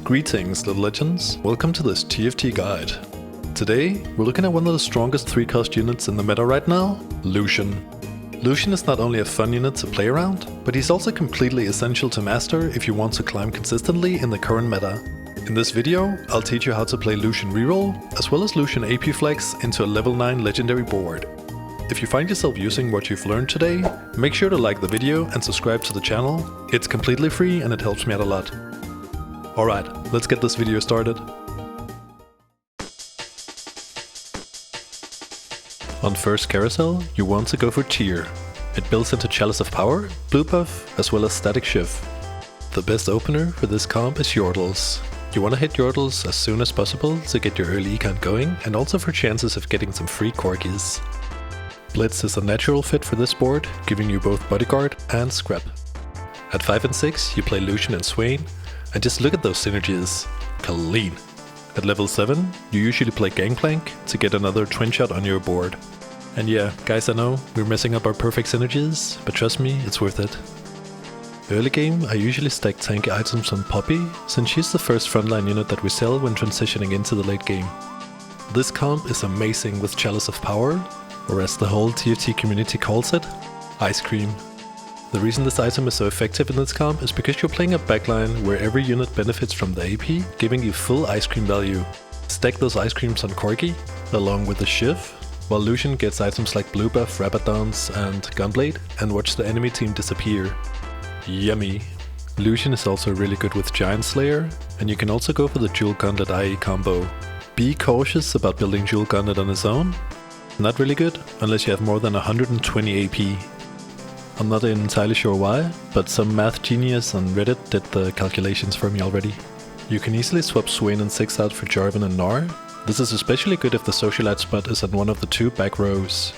Greetings, little legends. Welcome to this TFT guide. Today, we're looking at one of the strongest 3-cost units in the meta right now, Lucian. Lucian is not only a fun unit to play around, but he's also completely essential to master if you want to climb consistently in the current meta. In this video, I'll teach you how to play Lucian reroll, as well as Lucian AP flex into a level 9 legendary board. If you find yourself using what you've learned today, make sure to like the video and subscribe to the channel. It's completely free and it helps me out a lot. Alright, let's get this video started. On first carousel, you want to go for Tear. It builds into Chalice of Power, Blue Buff, as well as Static Shift. The best opener for this comp is Yordles. You want to hit Yordles as soon as possible to get your early econ going and also for chances of getting some free corgis. Blitz is a natural fit for this board, giving you both Bodyguard and Scrap. At 5 and 6, you play Lucian and Swain, and just look at those synergies. Clean. At level 7, you usually play Gangplank to get another twin shot on your board. And yeah, guys, I know, we're messing up our perfect synergies, but trust me, it's worth it. Early game, I usually stack tanky items on Poppy, since she's the first frontline unit that we sell when transitioning into the late game. This comp is amazing with Chalice of Power, or as the whole TFT community calls it, Ice Cream. The reason this item is so effective in this comp is because you're playing a backline where every unit benefits from the AP, giving you full ice cream value. Stack those ice creams on Corgi, along with the Shiv, while Lucian gets items like Blue Buff, Rabadons and Gunblade, and watch the enemy team disappear. Yummy! Lucian is also really good with Giant Slayer, and you can also go for the Jewel Gauntlet IE combo. Be cautious about building Jewel Gauntlet on his own. Not really good, unless you have more than 120 AP. I'm not entirely sure why, but some math genius on Reddit did the calculations for me already. You can easily swap Swain and 6 out for Jarvan and Gnar. This is especially good if the socialite spot is on one of the 2 back rows.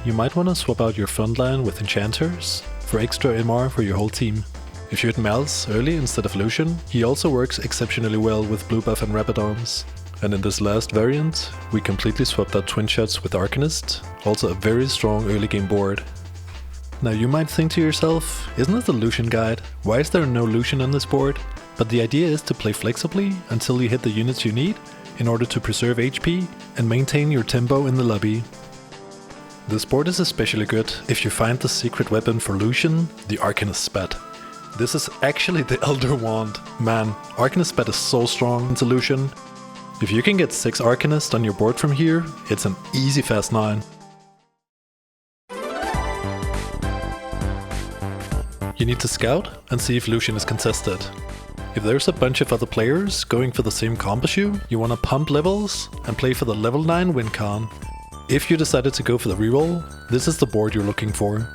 You might want to swap out your frontline with enchanters for extra MR for your whole team. If you hit Mal's early instead of Lucian, he also works exceptionally well with Blue Buff and Rabadons. And in this last variant, we completely swapped out twin shots with Arcanist, also a very strong early game board. Now you might think to yourself, isn't it the Lucian guide? Why is there no Lucian on this board? But the idea is to play flexibly until you hit the units you need in order to preserve HP and maintain your tempo in the lobby. This board is especially good if you find the secret weapon for Lucian, the Arcanist Spat. This is actually the Elder Wand. Man, Arcanist Spat is so strong into Lucian. If you can get 6 Arcanists on your board from here, it's an easy fast 9. You need to scout and see if Lucian is contested. If there's a bunch of other players going for the same comp as you want to pump levels and play for the level 9 win con. If you decided to go for the reroll, this is the board you're looking for.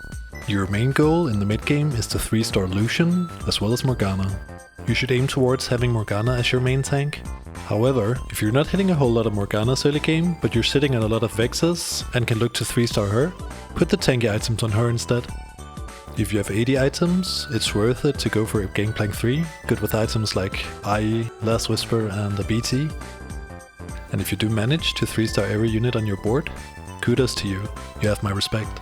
Your main goal in the mid game is to 3-star Lucian as well as Morgana. You should aim towards having Morgana as your main tank. However, if you're not hitting a whole lot of Morganas early game, but you're sitting on a lot of Vexes and can look to 3-star her, put the tanky items on her instead. If you have 80 items, it's worth it to go for a Gangplank 3, good with items like IE, Last Whisper and a BT. And if you do manage to 3-star every unit on your board, kudos to you, you have my respect.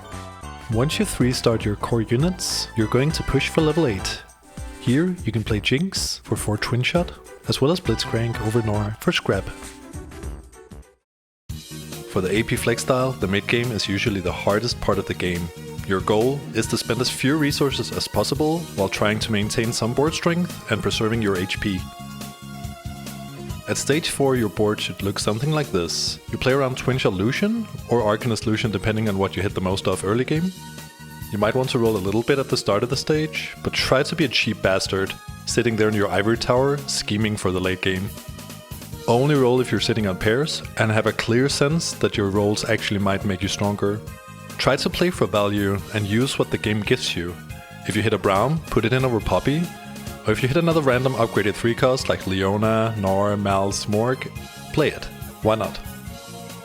Once you've 3-starred your core units, you're going to push for level 8. Here you can play Jinx for 4 twin shot, as well as Blitzcrank over Gnar for Scrap. For the AP flex style, the mid game is usually the hardest part of the game. Your goal is to spend as few resources as possible while trying to maintain some board strength and preserving your HP. At stage 4 your board should look something like this. You play around Twin Shot Lucian or Arcanist Lucian depending on what you hit the most of early game. You might want to roll a little bit at the start of the stage, but try to be a cheap bastard, sitting there in your ivory tower scheming for the late game. Only roll if you're sitting on pairs and have a clear sense that your rolls actually might make you stronger. Try to play for value and use what the game gives you. If you hit a Braum, put it in over Poppy, or if you hit another random upgraded 3-cost like Leona, Gnar, Mal, Smorg, play it. Why not?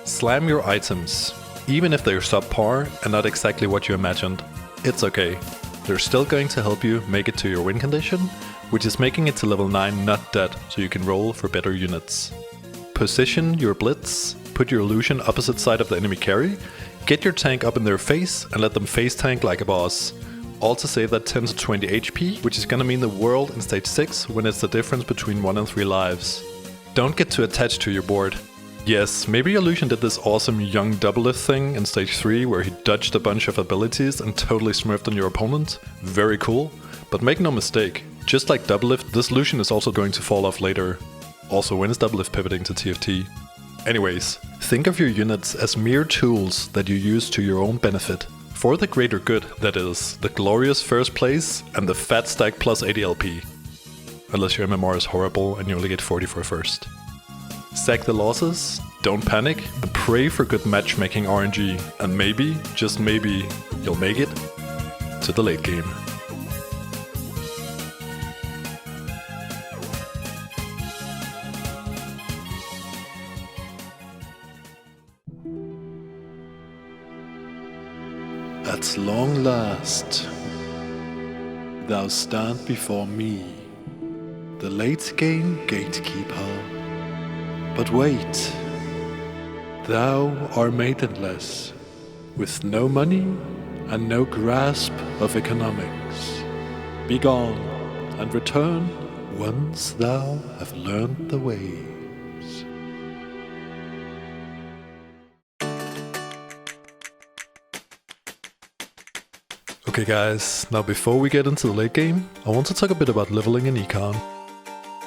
Slam your items, even if they're subpar and not exactly what you imagined. It's okay. They're still going to help you make it to your win condition, which is making it to level 9 not dead so you can roll for better units. Position your Blitz, put your Lucian opposite side of the enemy carry, get your tank up in their face and let them face tank like a boss. Also save that 10 to 20 HP, which is gonna mean the world in stage 6 when it's the difference between 1 and 3 lives. Don't get too attached to your board. Yes, maybe your Lucian did this awesome young doublelift thing in stage 3 where he dodged a bunch of abilities and totally smurfed on your opponent. Very cool. But make no mistake, just like doublelift, this Lucian is also going to fall off later. Also, when is doublelift pivoting to TFT? Anyways, think of your units as mere tools that you use to your own benefit. For the greater good, that is, the glorious first place and the fat stack plus 80 LP. Unless your MMR is horrible and you only get 40 for first. Sack the losses, don't panic, and pray for good matchmaking RNG, and maybe, just maybe, you'll make it to the late game. At long last, thou stand before me, the late game gatekeeper. But wait, thou art maidenless, with no money and no grasp of economics. Be gone and return once thou have learned the ways. Okay guys, now before we get into the late game, I want to talk a bit about leveling in econ.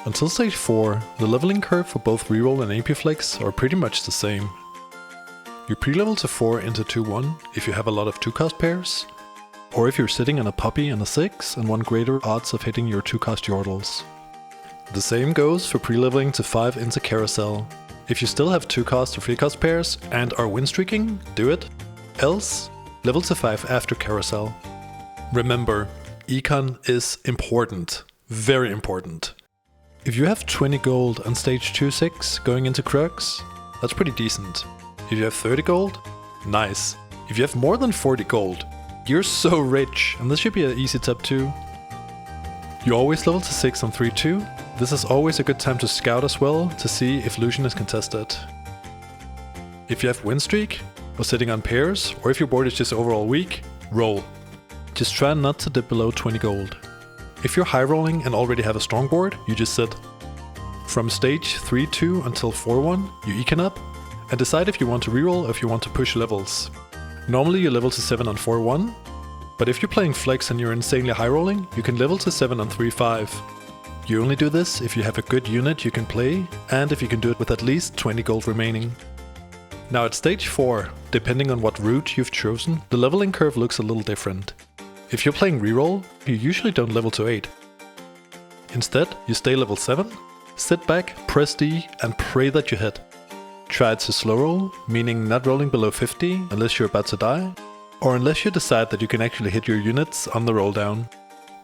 Until stage 4, the leveling curve for both reroll and AP flex are pretty much the same. You pre-level to 4 into 2-1 if you have a lot of 2-cost pairs, or if you're sitting on a puppy and a 6 and want greater odds of hitting your 2-cost yordles. The same goes for pre-leveling to 5 into carousel. If you still have 2-cost or 3-cost pairs and are win streaking, do it. Else, level to 5 after carousel. Remember, econ is important. Very important. If you have 20 gold on stage 2-6 going into Kirk's, that's pretty decent. If you have 30 gold, nice. If you have more than 40 gold, you're so rich, and this should be an easy top 2. You always level to 6 on 3-2. This is always a good time to scout as well, to see if Lucian is contested. If you have win streak, or sitting on pairs, or if your board is just overall weak, roll. Just try not to dip below 20 gold. If you're high rolling and already have a strong board, you just sit. From stage 3-2 until 4-1, you econ up, and decide if you want to reroll or if you want to push levels. Normally you level to 7 on 4-1, but if you're playing flex and you're insanely high rolling, you can level to 7 on 3-5. You only do this if you have a good unit you can play, and if you can do it with at least 20 gold remaining. Now at stage 4, depending on what route you've chosen, the leveling curve looks a little different. If you're playing reroll, you usually don't level to 8. Instead, you stay level 7, sit back, press D, and pray that you hit. Try to slow roll, meaning not rolling below 50 unless you're about to die, or unless you decide that you can actually hit your units on the roll down.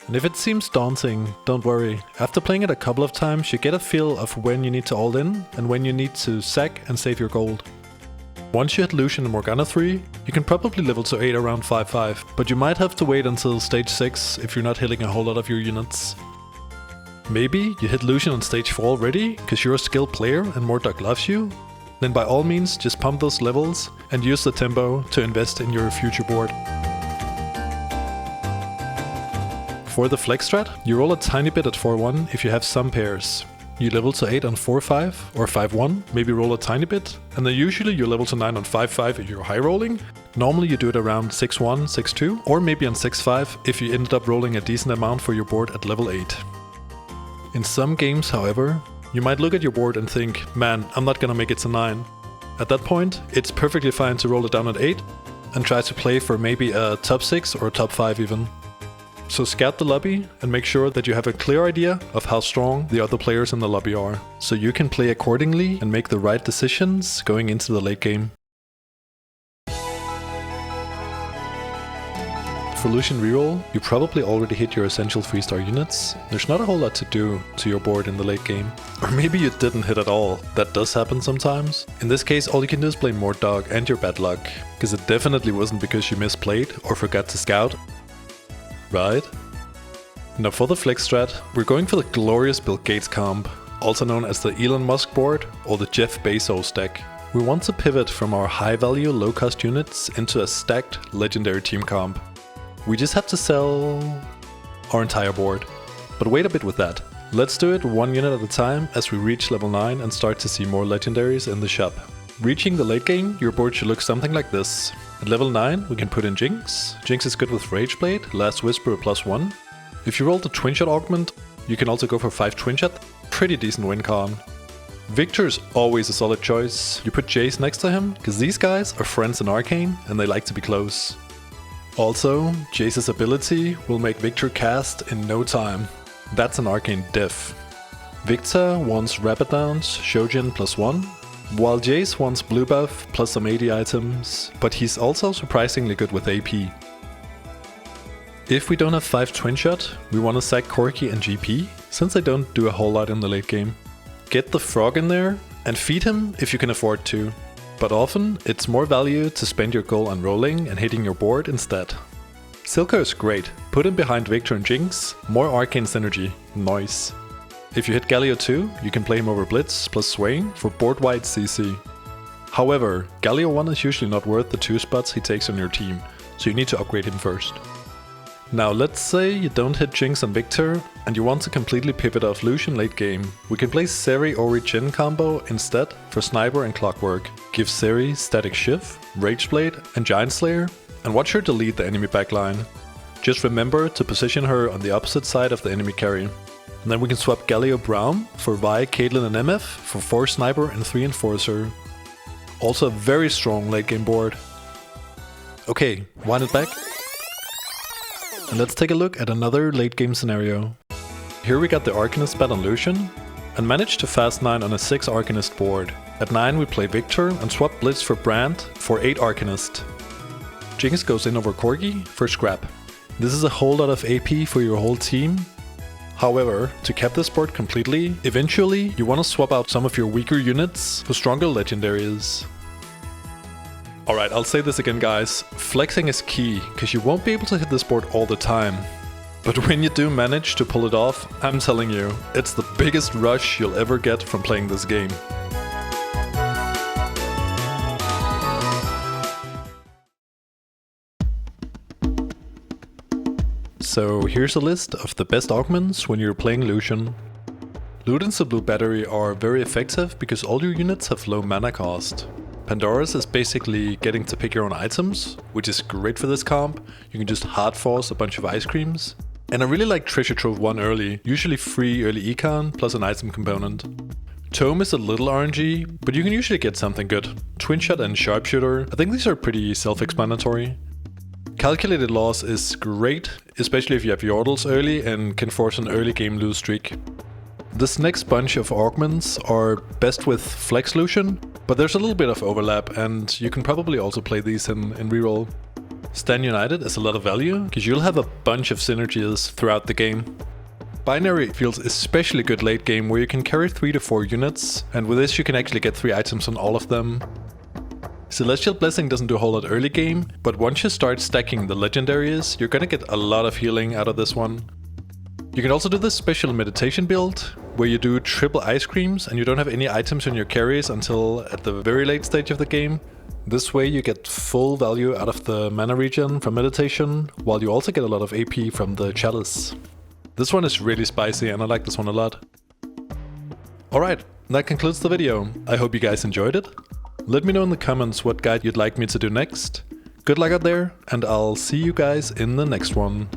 And if it seems daunting, don't worry. After playing it a couple of times, you get a feel of when you need to all in and when you need to sack and save your gold. Once you hit Lucian and Morgana 3, you can probably level to 8 around 5-5, but you might have to wait until stage 6 if you're not hitting a whole lot of your units. Maybe you hit Lucian on stage 4 already, because you're a skilled player and Mordok loves you? Then by all means just pump those levels and use the tempo to invest in your future board. For the flex strat, you roll a tiny bit at 4-1 if you have some pairs. You level to 8 on 4-5 or 5-1, maybe roll a tiny bit, and then usually you level to 9 on 5-5 if you're high rolling. Normally you do it around 6-1, 6-2, or maybe on 6-5 if you ended up rolling a decent amount for your board at level 8. In some games, however, you might look at your board and think, man, I'm not gonna make it to 9. At that point, it's perfectly fine to roll it down at 8 and try to play for maybe a top 6 or top 5 even. So scout the lobby and make sure that you have a clear idea of how strong the other players in the lobby are, so you can play accordingly and make the right decisions going into the late game. For Lucian reroll, you probably already hit your essential 3-star units. There's not a whole lot to do to your board in the late game. Or maybe you didn't hit at all. That does happen sometimes. In this case, all you can do is blame Mordog and your bad luck, because it definitely wasn't because you misplayed or forgot to scout. Right? Now for the flex strat, we're going for the glorious Bill Gates comp, also known as the Elon Musk board or the Jeff Bezos deck. We want to pivot from our high value, low cost units into a stacked legendary team comp. we just have to sell our entire board. But wait a bit with that. Let's do it one unit at a time as we reach level 9 and start to see more legendaries in the shop. Reaching the late game, your board should look something like this. At level 9, we can put in Jinx. Jinx is good with Rageblade, Last Whisper +1. If you roll the Twin Shot Augment, you can also go for 5 Twin Shot. Pretty decent win con. Victor is always a solid choice. You put Jace next to him, because these guys are friends in Arcane and they like to be close. Also, Jace's ability will make Victor cast in no time. That's an Arcane diff. Victor wants Rapid Downs, Shojin +1, while Jace wants blue buff plus some AD items, but he's also surprisingly good with AP. If we don't have 5 Twin Shot, we want to sack Corki and GP, since they don't do a whole lot in the late game. Get the frog in there and feed him if you can afford to, but often it's more value to spend your gold on rolling and hitting your board instead. Silco is great, put him behind Victor and Jinx, more Arcane synergy, nice. If you hit Galio 2, you can play him over Blitz plus Swaying for board-wide CC. However, Galio 1 is usually not worth the 2 spots he takes on your team, so you need to upgrade him first. Now let's say you don't hit Jinx and Victor and you want to completely pivot off Lucian late game. We can play Seri Ori Jhin combo instead for Sniper and Clockwork. Give Seri Static Shiv, Rageblade and Giant Slayer, and watch her delete the enemy backline. Just remember to position her on the opposite side of the enemy carry. And then we can swap Galio Braum for Vi, Caitlyn and MF for 4 Sniper and 3 Enforcer. Also a very strong late game board. Okay, wind it back. And let's take a look at another late game scenario. Here we got the Arcanist bet on Lucian and managed to fast 9 on a 6 Arcanist board. At 9 we play Victor and swap Blitz for Brand for 8 Arcanist. Jinx goes in over Corgi for Scrap. This is a whole lot of AP for your whole team. However, to cap this board completely, eventually you want to swap out some of your weaker units for stronger legendaries. Alright, I'll say this again guys, flexing is key, because you won't be able to hit this board all the time. But when you do manage to pull it off, I'm telling you, it's the biggest rush you'll ever get from playing this game. So here's a list of the best augments when you're playing Lucian. Loot and Blue Battery are very effective because all your units have low mana cost. Pandora's is basically getting to pick your own items, which is great for this comp. You can just hard force a bunch of ice creams. And I really like Treasure Trove 1 early, usually free early econ plus an item component. Tome is a little RNG, but you can usually get something good. Twin Shot and Sharpshooter, I think these are pretty self-explanatory. Calculated Loss is great, especially if you have Yordles early and can force an early game lose streak. This next bunch of augments are best with Flex Lucian, but there's a little bit of overlap and you can probably also play these in reroll. Stand United is a lot of value, because you'll have a bunch of synergies throughout the game. Binary feels especially good late game where you can carry 3 to 4 units, and with this you can actually get 3 items on all of them. Celestial Blessing doesn't do a whole lot early game, but once you start stacking the legendaries, you're gonna get a lot of healing out of this one. You can also do this special meditation build, where you do triple ice creams and you don't have any items in your carries until at the very late stage of the game. This way you get full value out of the mana regen from meditation, while you also get a lot of AP from the chalice. This one is really spicy and I like this one a lot. Alright, that concludes the video. I hope you guys enjoyed it. Let me know in the comments what guide you'd like me to do next. Good luck out there, and I'll see you guys in the next one.